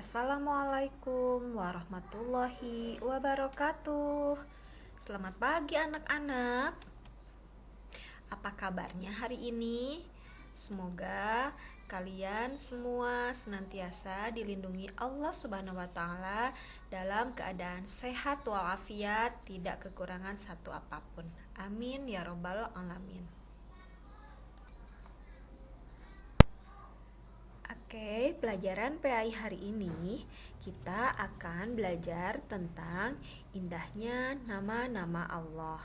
Assalamualaikum warahmatullahi wabarakatuh. Selamat pagi anak-anak. Apa kabarnya hari ini? Semoga kalian semua senantiasa dilindungi Allah Subhanahu wa taala dalam keadaan sehat walafiat, tidak kekurangan satu apapun. Amin ya robbal alamin. Oke, pelajaran PAI hari ini kita akan belajar tentang indahnya nama-nama Allah.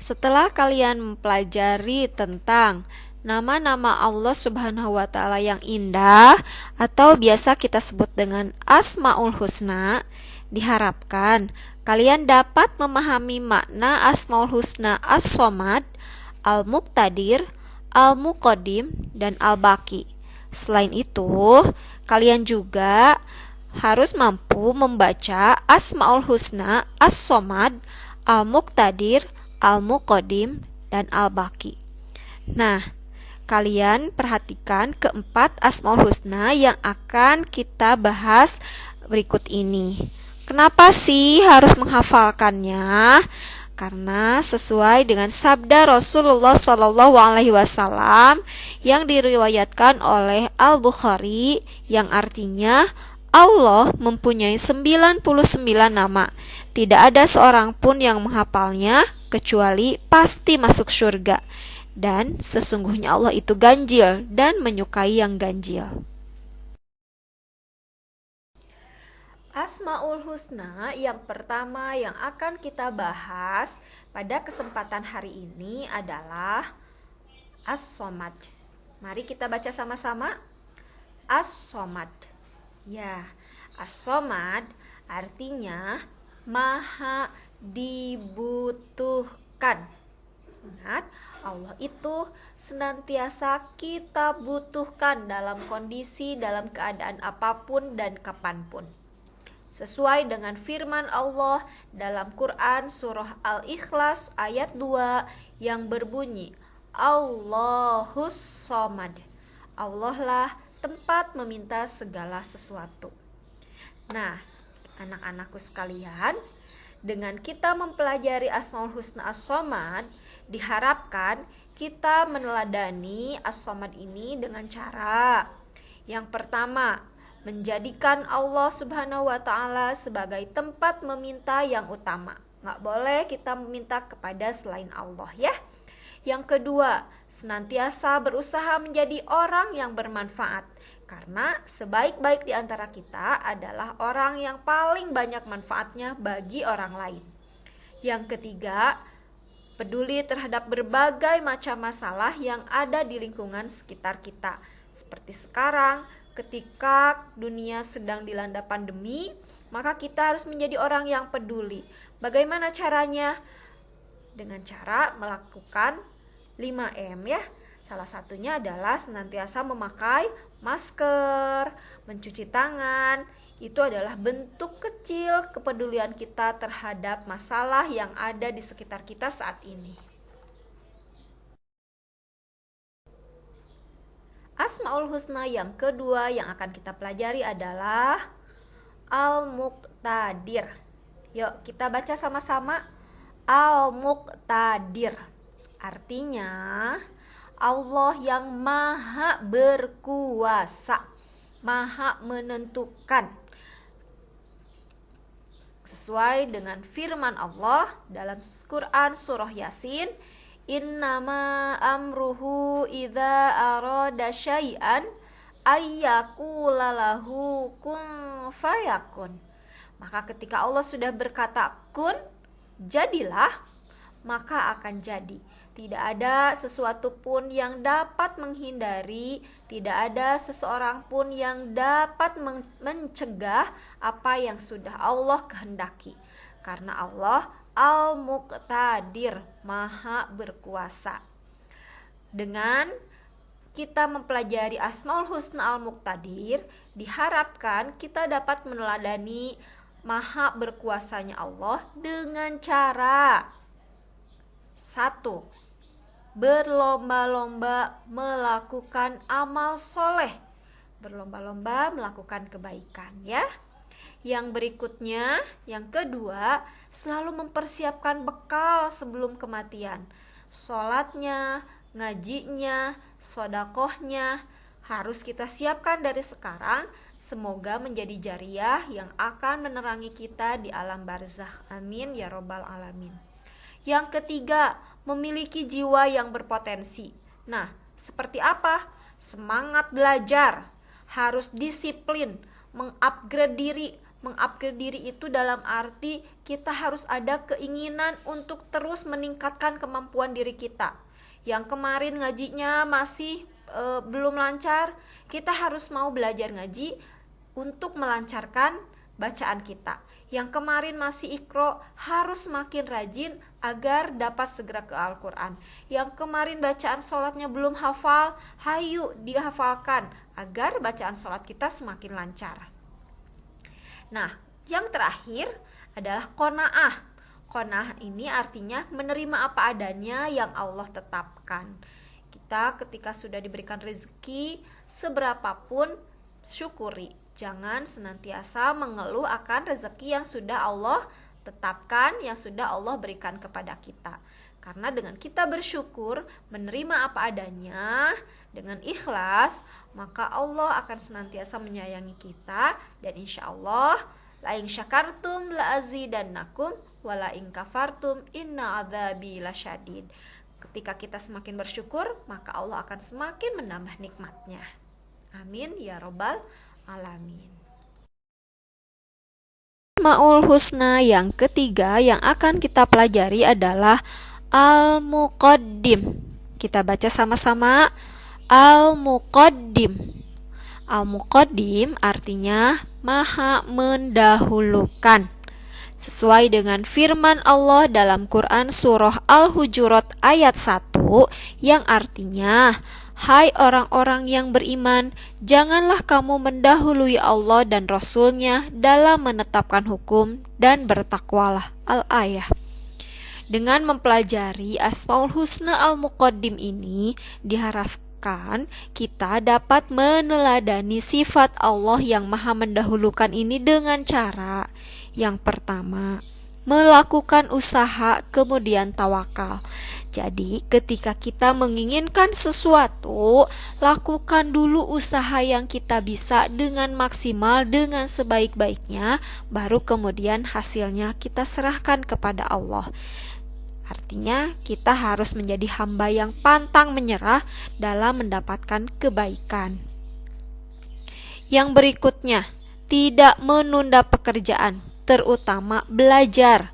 Setelah kalian mempelajari tentang nama-nama Allah Subhanahu wa taala yang indah atau biasa kita sebut dengan Asmaul Husna, diharapkan kalian dapat memahami makna Asmaul Husna As-Somad, Al-Muqtadir, Al-Muqaddim, dan Al-Baqi. Selain itu, kalian juga harus mampu membaca Asmaul Husna As-Somad, Al-Muqtadir, Al-Muqaddim, dan Al-Baqi. Nah, kalian perhatikan keempat Asmaul Husna yang akan kita bahas berikut ini. Kenapa sih harus menghafalkannya? Karena sesuai dengan sabda Rasulullah Shallallahu Alaihi Wasallam yang diriwayatkan oleh Al-Bukhari, yang artinya Allah mempunyai 99 nama. Tidak ada seorang pun yang menghafalnya kecuali pasti masuk surga. Dan sesungguhnya Allah itu ganjil dan menyukai yang ganjil. Asmaul Husna yang pertama yang akan kita bahas pada kesempatan hari ini adalah As-Somad. Mari kita baca sama-sama. As-Somad. Ya, As-Somad artinya maha dibutuhkan. Ingat, Allah itu senantiasa kita butuhkan dalam kondisi, dalam keadaan apapun dan kapanpun. Sesuai dengan firman Allah dalam Quran surah Al-Ikhlas ayat 2 yang berbunyi, Allahus Somad. Allah lah tempat meminta segala sesuatu. Nah, anak-anakku sekalian, dengan kita mempelajari Asmaul Husna As-Somad, diharapkan kita meneladani As-Somad ini dengan cara yang pertama, menjadikan Allah Subhanahu wa taala sebagai tempat meminta yang utama. Nggak boleh kita meminta kepada selain Allah ya. Yang kedua, senantiasa berusaha menjadi orang yang bermanfaat. Karena sebaik-baik di antara kita adalah orang yang paling banyak manfaatnya bagi orang lain. Yang ketiga, peduli terhadap berbagai macam masalah yang ada di lingkungan sekitar kita. Seperti sekarang, ketika dunia sedang dilanda pandemi, maka kita harus menjadi orang yang peduli. Bagaimana caranya? Dengan cara melakukan 5M ya. Salah satunya adalah senantiasa memakai masker, mencuci tangan. Itu adalah bentuk kecil kepedulian kita terhadap masalah yang ada di sekitar kita saat ini. Asmaul Husna yang kedua yang akan kita pelajari adalah Al-Muqtadir. Yuk kita baca sama-sama. Al-Muqtadir artinya Allah yang maha berkuasa, maha menentukan. Sesuai dengan firman Allah dalam Quran surah Yasin, Innama amruhu idza arada syai'an ayyakula lahu kun fayakun. Maka ketika Allah sudah berkata kun, jadilah, maka akan jadi. Tidak ada sesuatu pun yang dapat menghindari, tidak ada seseorang pun yang dapat mencegah apa yang sudah Allah kehendaki. Karena Allah Al-Muqtadir, maha berkuasa. Dengan kita mempelajari Asmaul Husna Al-Muqtadir, diharapkan kita dapat meneladani maha berkuasanya Allah dengan cara 1. berlomba-lomba melakukan amal soleh, berlomba-lomba melakukan kebaikan ya. Yang berikutnya, yang kedua, selalu mempersiapkan bekal sebelum kematian. Sholatnya, ngajinya, sodakohnya harus kita siapkan dari sekarang. Semoga menjadi jariah yang akan menerangi kita di alam barzakh. Amin ya robbal alamin. Yang ketiga, memiliki jiwa yang berpotensi. Nah, seperti apa? Semangat belajar, harus disiplin, mengupgrade diri. Mengupgrade diri itu dalam arti kita harus ada keinginan untuk terus meningkatkan kemampuan diri kita. Yang kemarin ngajinya masih belum lancar, kita harus mau belajar ngaji untuk melancarkan bacaan kita. Yang kemarin masih ikro harus makin rajin agar dapat segera ke Al-Quran. Yang kemarin bacaan sholatnya belum hafal, hayu dihafalkan agar bacaan sholat kita semakin lancar. Nah, yang terakhir adalah qanaah. Qanaah ini artinya menerima apa adanya yang Allah tetapkan. Kita ketika sudah diberikan rezeki, seberapapun syukuri. Jangan senantiasa mengeluh akan rezeki yang sudah Allah tetapkan, yang sudah Allah berikan kepada kita. Karena dengan kita bersyukur, menerima apa adanya, dengan ikhlas, maka Allah akan senantiasa menyayangi kita. Dan insya Allah, la in syakartum la azidannakum wa la in kafartum inna adzabi lasyadid. Ketika kita semakin bersyukur, maka Allah akan semakin menambah nikmatnya. Amin ya robbal alamin. Asmaul Husna yang ketiga yang akan kita pelajari adalah Al-Muqaddim. Kita baca sama-sama. Al-Muqaddim. Al-Muqaddim artinya maha mendahulukan. Sesuai dengan firman Allah dalam Quran surah Al-Hujurat ayat 1 yang artinya, hai orang-orang yang beriman, janganlah kamu mendahului Allah dan Rasul-Nya dalam menetapkan hukum dan bertakwalah. Al-Ayah. Dengan mempelajari Asmaul Husna Al-Muqaddim ini diharapkan kita dapat meneladani sifat Allah yang maha mendahulukan ini dengan cara yang pertama, melakukan usaha kemudian tawakal. Jadi ketika kita menginginkan sesuatu, lakukan dulu usaha yang kita bisa dengan maksimal, dengan sebaik-baiknya, baru kemudian hasilnya kita serahkan kepada Allah. Artinya kita harus menjadi hamba yang pantang menyerah dalam mendapatkan kebaikan. Yang berikutnya, tidak menunda pekerjaan, terutama belajar.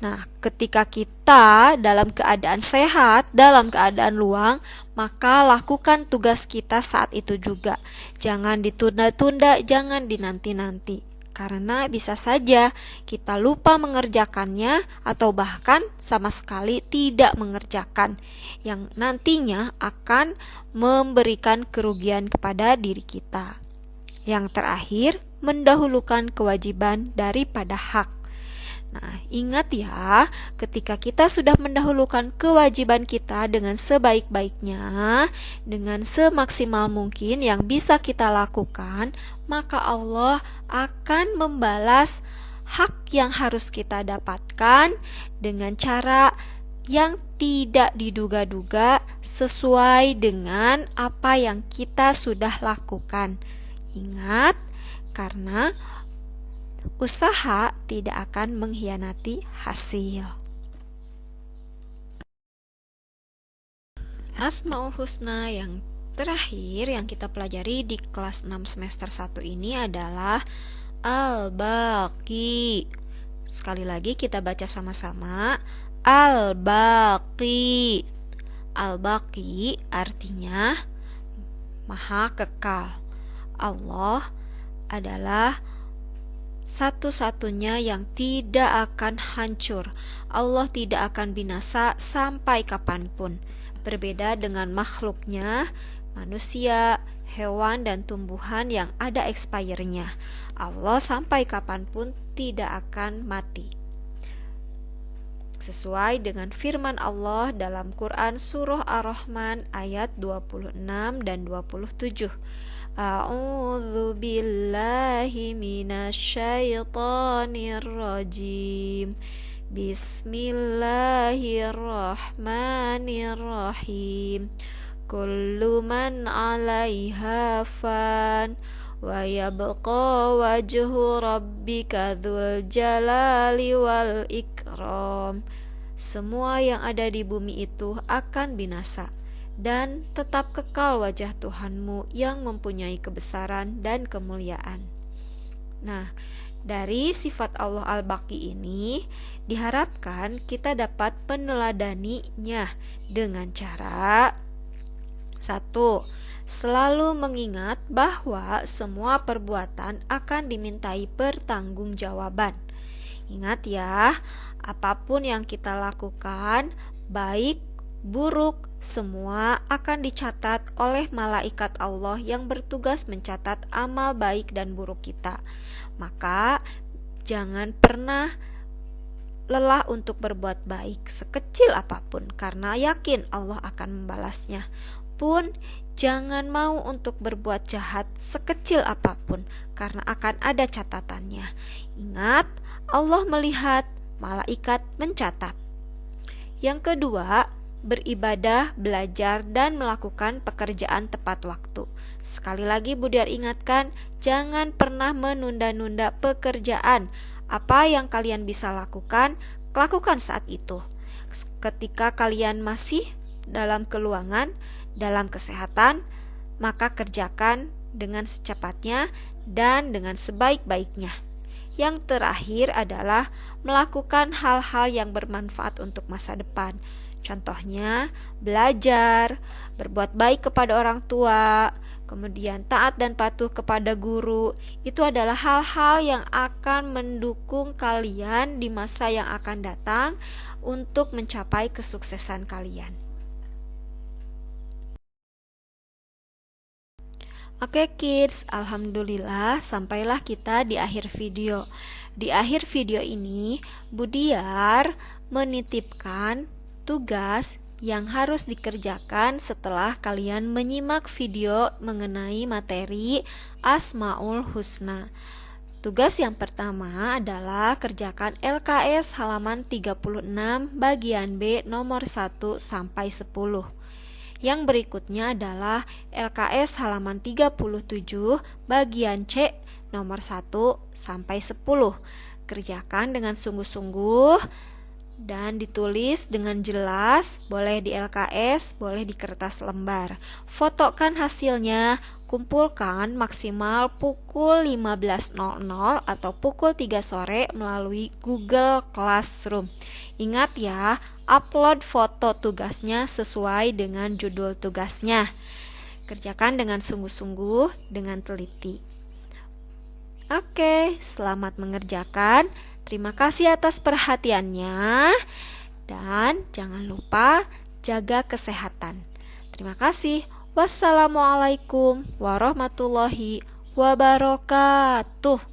Nah, ketika kita dalam keadaan sehat, dalam keadaan luang, maka lakukan tugas kita saat itu juga. Jangan ditunda-tunda, jangan dinanti-nanti. Karena bisa saja kita lupa mengerjakannya atau bahkan sama sekali tidak mengerjakan, yang nantinya akan memberikan kerugian kepada diri kita. Yang terakhir, mendahulukan kewajiban daripada hak. Nah, ingat ya, ketika kita sudah mendahulukan kewajiban kita dengan sebaik-baiknya, dengan semaksimal mungkin yang bisa kita lakukan, maka Allah akan membalas hak yang harus kita dapatkan dengan cara yang tidak diduga-duga sesuai dengan apa yang kita sudah lakukan. Ingat, karena usaha tidak akan mengkhianati hasil. Asmaul Husna yang terakhir yang kita pelajari di kelas 6 semester 1 ini adalah Al-Baqi. Sekali lagi kita baca sama-sama. Al-Baqi. Al-Baqi artinya maha kekal. Allah adalah satu-satunya yang tidak akan hancur. Allah tidak akan binasa sampai kapanpun. Berbeda dengan makhluknya, manusia, hewan, dan tumbuhan yang ada expirednya. Allah sampai kapanpun tidak akan mati. sesuai dengan firman Allah dalam Quran Surah Ar-Rahman ayat 26 dan 27. A'udzu billahi minasyaitonir rajim. Bismillahirrahmanirrahim. Kullu man 'alaiha fan wa yabqa wajhu rabbika dzul jalali wal ikram. Semua yang ada di bumi itu akan binasa, dan tetap kekal wajah Tuhanmu yang mempunyai kebesaran dan kemuliaan. Nah, dari sifat Allah Al-Baqi ini diharapkan kita dapat meneladaninya dengan cara 1. Selalu mengingat bahwa semua perbuatan akan dimintai pertanggungjawaban. Ingat ya, apapun yang kita lakukan, baik, buruk, semua akan dicatat oleh malaikat Allah yang bertugas mencatat amal baik dan buruk kita. Maka jangan pernah lelah untuk berbuat baik sekecil apapun, karena yakin Allah akan membalasnya. Pun jangan mau untuk berbuat jahat sekecil apapun, karena akan ada catatannya. Ingat, Allah melihat, malaikat mencatat. Yang kedua, beribadah, belajar, dan melakukan pekerjaan tepat waktu. Sekali lagi Budiar ingatkan, jangan pernah menunda-nunda pekerjaan. Apa yang kalian bisa lakukan, lakukan saat itu. Ketika kalian masih dalam keluangan, dalam kesehatan, maka kerjakan dengan secepatnya dan dengan sebaik-baiknya. Yang terakhir adalah melakukan hal-hal yang bermanfaat untuk masa depan. Contohnya, belajar, berbuat baik kepada orang tua, kemudian taat dan patuh kepada guru. Itu adalah hal-hal yang akan mendukung kalian di masa yang akan datang untuk mencapai kesuksesan kalian. Oke kids, alhamdulillah sampailah kita di akhir video. Di akhir video ini, Budiar menitipkan tugas yang harus dikerjakan setelah kalian menyimak video mengenai materi Asmaul Husna. Tugas yang pertama adalah kerjakan LKS halaman 36 bagian B nomor 1 sampai 10. Yang berikutnya adalah LKS halaman 37 bagian C nomor 1 sampai 10. Kerjakan dengan sungguh-sungguh dan ditulis dengan jelas, boleh di LKS, boleh di kertas lembar. Fotokan hasilnya, kumpulkan maksimal pukul 15.00 atau pukul 3 sore melalui Google Classroom. Ingat ya, upload foto tugasnya sesuai dengan judul tugasnya. Kerjakan dengan sungguh-sungguh, dengan teliti. Oke, selamat mengerjakan. Terima kasih atas perhatiannya, dan jangan lupa jaga kesehatan. Terima kasih. Wassalamualaikum warahmatullahi wabarakatuh.